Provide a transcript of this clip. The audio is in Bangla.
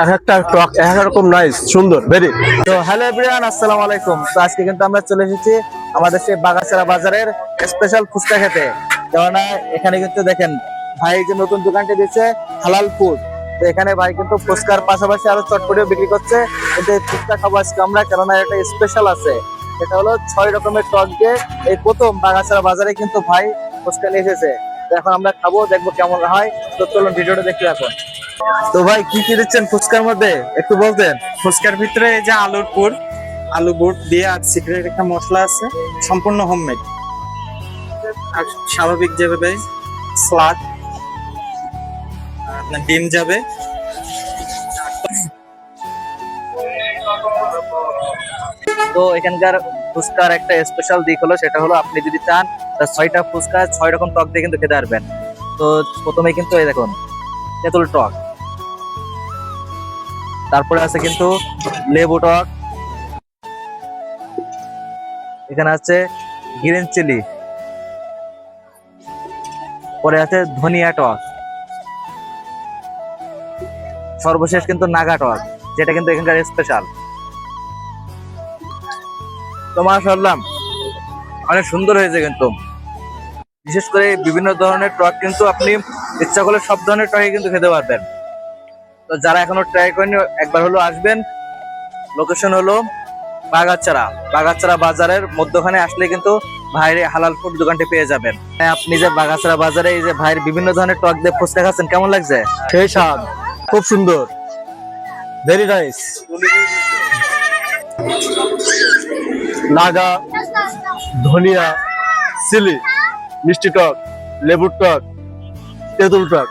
এক একটা টক এক রকম নাইস সুন্দর ভেরি। তো হ্যালো এভরিওয়ান, আসসালামু আলাইকুম। তো আজকে কিন্তু আমরা চলে এসেছি আমাদের সেই বাগাছড়া বাজারের স্পেশাল ফুচকা খেতে। কেননা এখানে কিন্তু দেখেন ভাই যে নতুন দোকানটি দিচ্ছে হালাল ফুড। তো এখানে ভাই কিন্তু ফুচকার পাশাপাশি আরো চটপটিও বিক্রি করছে। কিন্তু এই ফুচকা খাবো আজকে আমরা, কেননা এটা স্পেশাল আছে। সেটা হলো 6 রকমের টক দিয়ে এই প্রথম বাগাছড়া বাজারে কিন্তু ভাই ফুচকা নিয়ে এসেছে। তো এখন আমরা খাবো, দেখবো কেমন হয়। তো চলুন ভিডিওটা দেখি এখন। তো ভাই কি কি দিচ্ছেন ফুচকার মধ্যে একটু বলতেন? ফুচকার ভিতরে এই যে আলুর পুর, আলু বুট দিয়ে আর সিক্রেট একটা মশলা আছে, সম্পূর্ণ হোমমেড। আর স্বাভাবিক যেভাবে স্লাদ, আপনার ডিম যাবে। তো এখানকার ফুচকার একটা স্পেশাল দিক হলো, সেটা হলো আপনি যদি চান 6টা ফুচকা 6 রকম টক দিয়ে কিন্তু খেতে পারবেন। তো প্রথমে কিন্তু এই দেখুন তেঁতুল টক, তারপরে আছে কিন্তু লেবু টক, এখানে আছে গ্রিন চিলি, পরে আছে ধনিয়া টক, সর্বশেষ কিন্তু নাগা টক, যেটা কিন্তু এখানকার স্পেশাল। তো মাশাআল্লাহ অনেক সুন্দর হয়েছে কিন্তু। বিশেষ করে বিভিন্ন ধরনের টক কিন্তু আপনি ইচ্ছা করলে সব ধরনের টকই কিন্তু খেতে পারবেন। তো যারা এখনো ট্রাই করেনি একবার হলো আসবেন। লোকেশন হলো বাগাছড়া বাজারের মধ্যখানে আসলে কিন্তু ভাইয়ের হালাল ফুড দোকানটি পেয়ে যাবেন। আপনি যে বাগাছড়া বাজারে এই যে ভাইয়ের বিভিন্ন ধরনের টক দিয়ে ফুচকা খাচ্ছেন, কেমন লাগছে? সেই স্বাদ খুব সুন্দর ভেরি নাইস। নাগা, ধনিয়া, চিলি, মিষ্টি টক, লেবুর টক, তেঁতুল টক